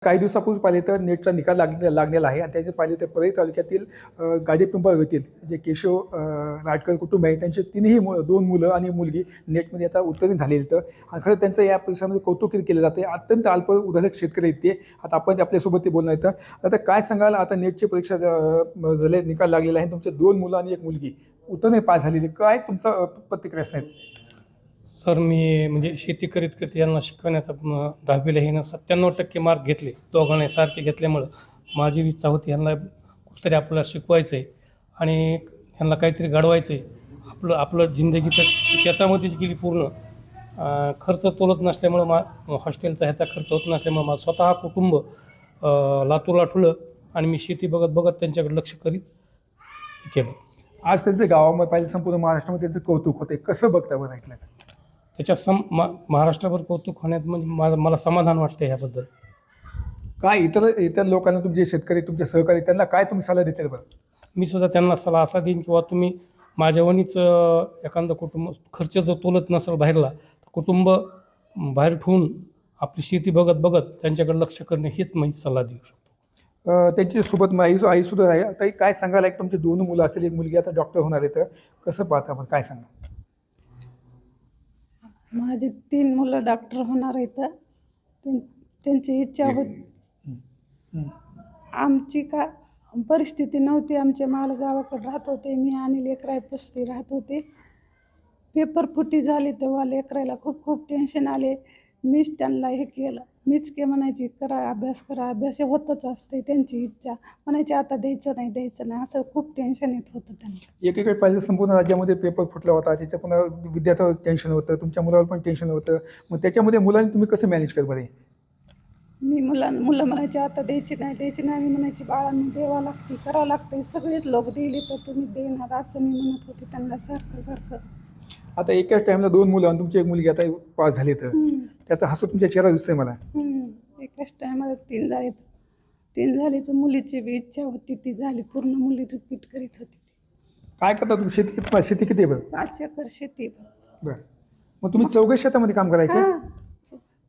काही दिवसापूर्वी पाहिले तर नेटचा निकाल लागलेला आहे आणि त्याचे पाहिले तर परळी तालुक्यातील गाडीपिंपळ येथील जे केशव राटकर कुटुंब आहे त्यांचे तीनही दोन मुलं आणि मुलगी नेटमध्ये आता उत्तीर्ण झालेली तर आणि खरं त्यांचं या परिसरामध्ये कौतुक केलं जाते. अत्यंत अल्प उदाहरक शेतकरी आहेत ते. आता आपण आपल्यासोबत ते बोलणार आहेत. आता काय सांगाल, आता नेटची परीक्षा झाले निकाल लागलेला आहे, तुमचे दोन मुलं आणि एक मुलगी उत्तीर्ण पास झालेली, काय तुमचा प्रतिक्रिया असणार? सर, मी म्हणजे शेती करीत करीत यांना शिकवण्याचा 10वीला ह्यानं 97% मार्क घेतले. दोघांना सारखे घेतल्यामुळं माझी इच्छा होती यांना कुठंतरी आपल्याला शिकवायचं आहे आणि यांना काहीतरी घडवायचं आहे. आपलं जिंदगी तर त्याच्यामध्येच गेली पूर्ण. खर्च तोलत नसल्यामुळं हॉस्टेलचा ह्याचा खर्च होत नसल्यामुळं माझं स्वतः कुटुंब लातूरला ठुलं आणि मी शेती बघत बघत त्यांच्याकडे लक्ष करीत केलं. आज त्यांचे गावामध्ये पाहिजे संपूर्ण महाराष्ट्रामध्ये त्यांचं कौतुक होते, कसं बघता बरं ऐकलं का? त्याच्या महाराष्ट्रभर कौतुक होण्यात म्हणजे मला समाधान वाटतं ह्याबद्दल. काय इतर लोकांना, तुमचे शेतकरी तुमचे सहकारी त्यांना काय तुम्ही सल्ला देतील बरं? मी सुद्धा त्यांना सल्ला असा देईन किंवा तुम्ही माझ्या वणीच एखादं कुटुंब खर्च जर तोलत नसेल बाहेरला, तर कुटुंब बाहेर ठेवून आपली शेती बघत बघत त्यांच्याकडे लक्ष करणे हेच मी सल्ला देऊ शकतो. त्यांच्यासोबत आई सुद्धा आहे. आता काय सांगायला, एक तुमची दोन मुलं असेल, एक मुलगी आता डॉक्टर होणार आहे, तर कसं पाहता आपण, काय सांगा? माझी 3 मुलं डॉक्टर होणार आहेत. त्यांची इच्छा होती. आमची का परिस्थिती नव्हती, आमचे माल गावाकडे राहत होते, मी आणि लेकराई पस्ती राहत होते. पेपर फुटी झाली तेव्हा लेकरायला खूप खूप टेन्शन आले. मीच त्यांना हे केलं, मीच म्हणायची करा अभ्यास, करा अभ्यास, हे होतच असते. त्यांची इच्छा म्हणायची आता द्यायचं नाही असं खूप टेन्शन येत होतं त्यांना. एकीकडे पाहिजे संपूर्ण राज्यामध्ये पेपर फुटला होता, त्याच्या पुन्हा विद्यार्थ्यावर टेन्शन होतं, तुमच्या मुलावर पण टेन्शन होतं. मग त्याच्यामध्ये मुलांनी तुम्ही कसं मॅनेज करत बरे? मी मुलं म्हणायचे आता द्यायची नाही. मी म्हणायची बाळांनी द्यावं लागते, करावं लागते. सगळेच लोक दिले तर तुम्ही देणार, असं मी म्हणत होते त्यांना सारखं. आता एकाच टाईमला दोन मुलं आणि तुमची एक मुलगी आता पास झाली, तर त्याचा हसू तुमच्या चेहरा दिसतोय मला. एकाच टायमाला 3 झाले. 3 झालीच मुलीची बी इच्छा होती, ती झाली पूर्ण. मुली रिपीट करीत होती. काय करता तुम्ही? शेती किती आहे बरं? 5 एकर शेती. बरं, मग तुम्ही चौघे शेतामध्ये काम करायचे?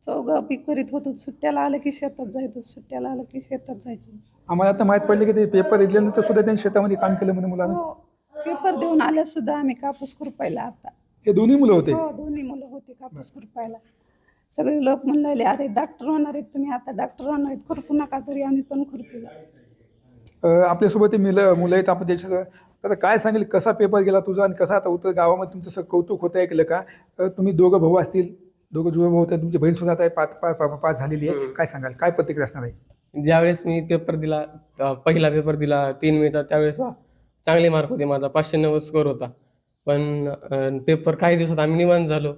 चौघं पीक करीत होतो. सुट्ट्याला आलं की शेतात जायचो. आम्हाला आता माहीत पडलं की ते पेपर दिल्यानंतर सुद्धा त्यांनी शेतामध्ये काम केलं म्हणजे मुलांना. हो, पेपर देऊन आल्या सुद्धा आम्ही कापूस खुरपायला. आता हे दोन्ही मुलं होते? हो, दोन्ही मुलं होते कापूस खुरपायला. सगळे लोक म्हणले अरे डॉक्टर होणार आहेत तुम्ही, आता डॉक्टर होणार आहेत, खुरपू नका. तरी आम्ही पण खुरपिला. आपल्यासोबत ते मुलं आहेत, आपण त्याच्या आता काय सांगेल, कसा पेपर गेला तुझा आणि कसा आता उत्तर गावामध्ये तुमचं कौतुक होतं ऐकलं का? तुम्ही दोघं भाऊ असतील, दोघं जुळे भाऊ होते, तुमची बहीण सुद्धा आता पास झालेली आहे, काय सांगाल, काय प्रतिक्रिया असणार आहे? ज्यावेळेस मी पेपर दिला, पहिला पेपर दिला 3 मेचा, त्यावेळेस चांगले मार्क होते, माझा 590 स्कोर होता. पण पेपर काही दिवसात आम्ही निवांत झालो.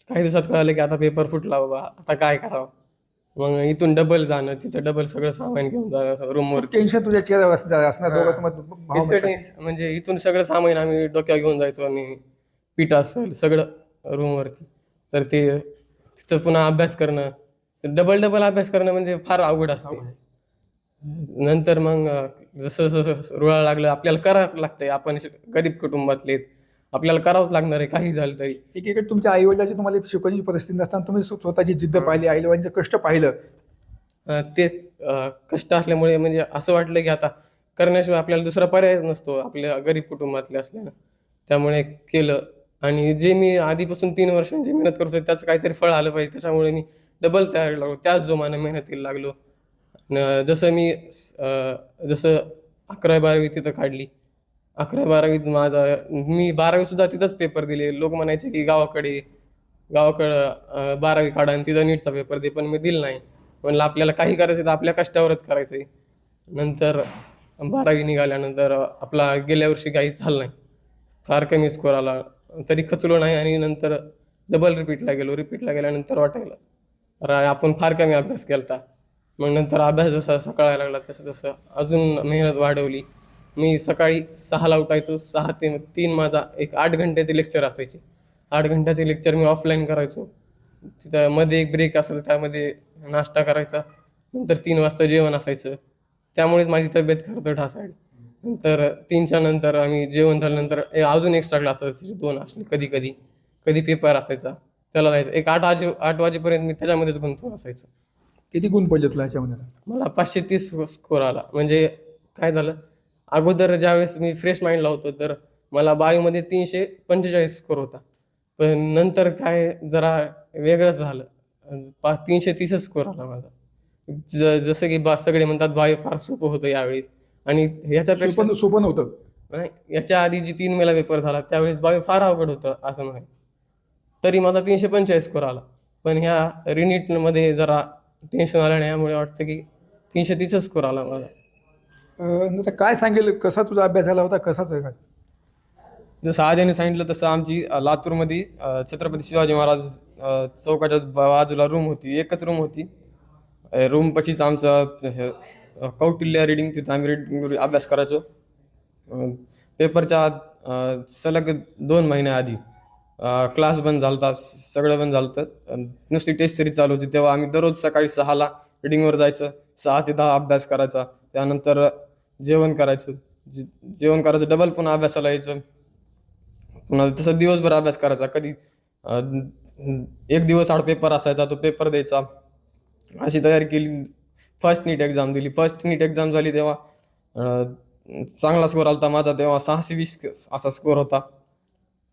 काही दिवसात कळालं की आता पेपर फुटला बाबा, आता काय करावं. मग इथून डबल जाणं, तिथं डबल सगळं सामान घेऊन जाणं रूमवर. टेन्शन तुझ्या चेहऱ्यावर असणार दोघं? म्हणजे इथून सगळं सामान आम्ही डोक्यावर घेऊन जायचो आणि पीठ असेल सगळं रूमवरती. तर ते तिथं पुन्हा अभ्यास करणं, डबल अभ्यास करणं म्हणजे फार अवघड असते. नंतर मग जसं रुळा लागलं, आपल्याला करावं लागतंय. आपण गरीब कुटुंबातले, आपल्याला करावंच लागणार आहे काही झालं तरी. एकीकडे तुमच्या आई वडिलांची तुम्हाला शिकवण्याची परिस्थिती नसताना तुम्ही स्वतःची जिद्द पाहिली, आई वडिलांचं कष्ट पाहिलं. ते कष्ट असल्यामुळे म्हणजे असं वाटलं की आता करण्याशिवाय आपल्याला दुसरा पर्याय नसतो आपल्या गरीब कुटुंबातले असल्यानं. त्यामुळे केलं आणि जे मी आधीपासून 3 वर्षांची मेहनत करतोय त्याचं काहीतरी फळ आलं पाहिजे, त्याच्यामुळे मी डबल तयारी लागलो, त्याच जोमाने मेहनतीला लागलो. जसं 11वी-12वी तिथं काढली. 11वी-12वीत मी 12वी सुद्धा तिथंच पेपर दिले. लोक म्हणायचे की गावाकडं 12वी काढा आणि तिथं नीटचा पेपर दे, पण मी दिलं नाही. म्हणलं आपल्याला काही करायचं तर आपल्या कष्टावरच करायचं आहे. नंतर 12वी निघाल्यानंतर आपला गेल्या वर्षी काहीच झालं नाही, फार कमी स्कोर आला, तरी खचलो नाही आणि नंतर डबल रिपीटला गेल्यानंतर वाटायला आपण फार कमी अभ्यास केला. मग नंतर अभ्यास जसा सकाळायला लागला तसं अजून मेहनत वाढवली. मी सकाळी 6ला उठायचो, 6 ते 3 माझा एक 8 घंट्याचे लेक्चर असायचे. 8 घंट्याचे लेक्चर मी ऑफलाईन करायचो. तिथं मध्ये एक ब्रेक असायचा, त्यामध्ये नाश्ता करायचा, नंतर 3 वाजता जेवण असायचं. त्यामुळेच माझी तब्येत खरं ढासाळली. नंतर 3च्या नंतर आम्ही जेवण झाल्यानंतर अजून एक्स्ट्रा क्लास असायचे 2 असले, कधी पेपर असायचा त्याला जायचं. एक 8 वाजेपर्यंत मी त्याच्यामध्येच गुंतून असायचं. किती गुण पडले तुला याच्यामध्ये आता? मला 530 स्कोर आला. म्हणजे काय झालं, अगोदर ज्यावेळेस मी फ्रेश माइंडला होतो तर मला बायोमध्ये 345 स्कोर होता. पण नंतर काय जरा वेगळंच झालं, 330 स्कोर आला माझा. जसं की सगळे म्हणतात बायो फार सोपं होतं यावेळेस, आणि ह्याच्यापेक्षा सोपं नव्हतं. नाही, याच्या आधी जी 3 मेला पेपर झाला त्यावेळेस बायो फार अवघड होतं असं नाही. तरी माझा 345 स्कोर आला. पण ह्या रिनीटमध्ये जरा टेन्शन आलं नाही, यामुळे वाटतं की 330 स्कोर आला माझा. आता काय सांगेल, कसा तुझा अभ्यास झाला होता, कसाच आहे काय? जसं आजयाने सांगितलं तसं आमची लातूरमध्ये छत्रपती शिवाजी महाराज चौकाच्या बाजूला रूम होती, एकच रूम होती. रूम पशीच आमचं कौटिल्य रिडिंग, तिथं आम्ही रिडिंग अभ्यास करायचो. पेपरच्या सलग 2 महिन्याआधी क्लास बंद झालता, सगळं बंद झालं, नुसती टेस्ट सिरीज चालू होती. तेव्हा आम्ही दररोज सकाळी 6ला रिडिंगवर जायचं, 6 ते 10 अभ्यास करायचा. त्यानंतर जेवण करायचं, जेवण करायचं, डबल पुन्हा अभ्यासाला यायचं. पुन्हा तसं दिवसभर अभ्यास करायचा. कधी एक दिवस आड पेपर असायचा, तो पेपर द्यायचा. अशी तयारी केली. फर्स्ट नीट एक्झाम दिली. फर्स्ट नीट एक्झाम झाली तेव्हा चांगला स्कोर आला होता माझा. तेव्हा 620 असा स्कोर होता.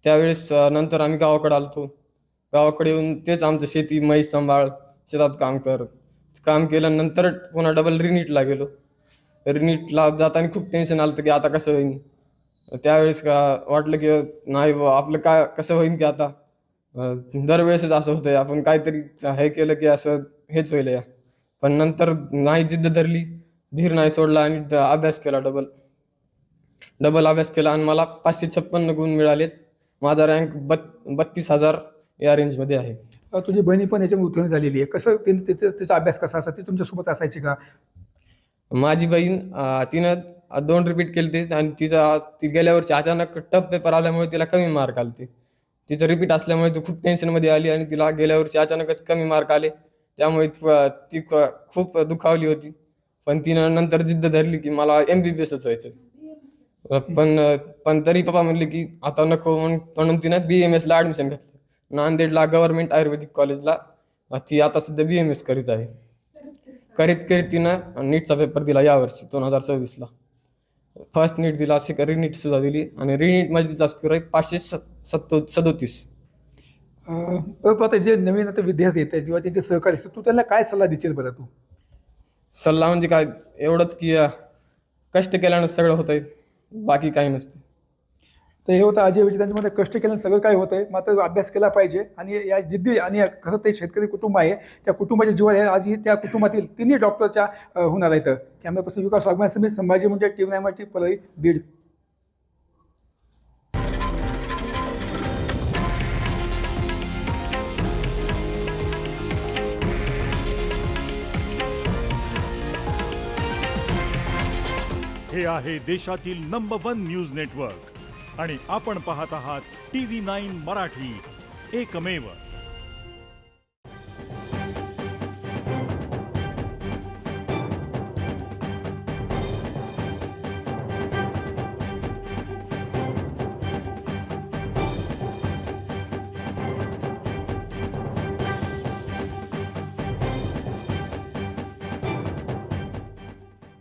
त्यावेळेस नंतर आम्ही गावाकडे आलतो. गावाकडे येऊन तेच आमचं शेती, म्हैस सांभाळ, शेतात काम केलं. नंतर पुन्हा डबल रिनीटला गेलो. रिनीटला जाताना खूप टेन्शन आलं की आता कसं होईल. त्यावेळेस वाटलं की नाही बा, आपलं काय कसं होईल की आता दरवेळेसच असं होतंय, आपण काहीतरी हे केलं की असं हेच होईल या. पण नंतर नाही, जिद्द धरली, धीर नाही सोडला आणि अभ्यास केला, डबल अभ्यास केला आणि मला 556 गुण मिळालेत. माझा रँक 32,000 या रेंजमध्ये आहे. तुझी बहिणी पण याच्यामध्ये उत्तीर्ण झालेली आहे. कसं तिचा अभ्यास कसा असा, ती तुमच्यासोबत असायची का? माझी बहीण तिनं 2 रिपीट केले आणि ती गेल्या वर्षी अचानक टफ पेपर आल्यामुळे तिला कमी मार्क आले. तिचं रिपीट असल्यामुळे ती खूप टेन्शनमध्ये आली आणि तिला गेल्या वर्षी अचानकच कमी मार्क आले. त्यामुळे ती खूप दुखावली होती. पण तिनं नंतर जिद्द धरली की मला MBBSच व्हायचं. पण तरी पप्पा म्हणले की आता नको, म्हणून तिनं BMSला ॲडमिशन घेतलं. नांदेडला गव्हर्नमेंट आयुर्वेदिक कॉलेजला ती आता सध्या BMS करीत आहे. करीत तिनं नीटचा पेपर दिला यावर्षी 2024ला. फर्स्ट नीट दिला, रिनीट सुद्धा दिली आणि रिनीटमध्ये तिचा स्कोर आहे 537. तर आता जे नवीन आता विद्यार्थी येतात किंवा त्यांचे सहकारी असतात, तू त्यांना काय सल्ला देशील बरं? तू सल्ला म्हणजे काय, एवढंच की कष्ट केल्यानं सगळं होतंय, बाकी काही नसतं. तर हे होतं अजय विजय. त्यांच्यामध्ये कष्ट केल्यानं सगळं काय होतंय, मात्र अभ्यास केला पाहिजे. आणि या जिद्दी, आणि खरं ते शेतकरी कुटुंब आहे, त्या कुटुंबाच्या जीवन आहे. आजही त्या कुटुंबातील 3 डॉक्टरच्या होणार आहेत. कॅमेरापासून विकास वाघमारे समित, संभाजी म्हणजे TV9 परळी, बीड. हे आहे देशातील नंबर 1 न्यूज नेटवर्क आणि आपण पाहत आहात TV9 मराठी, एकमेव.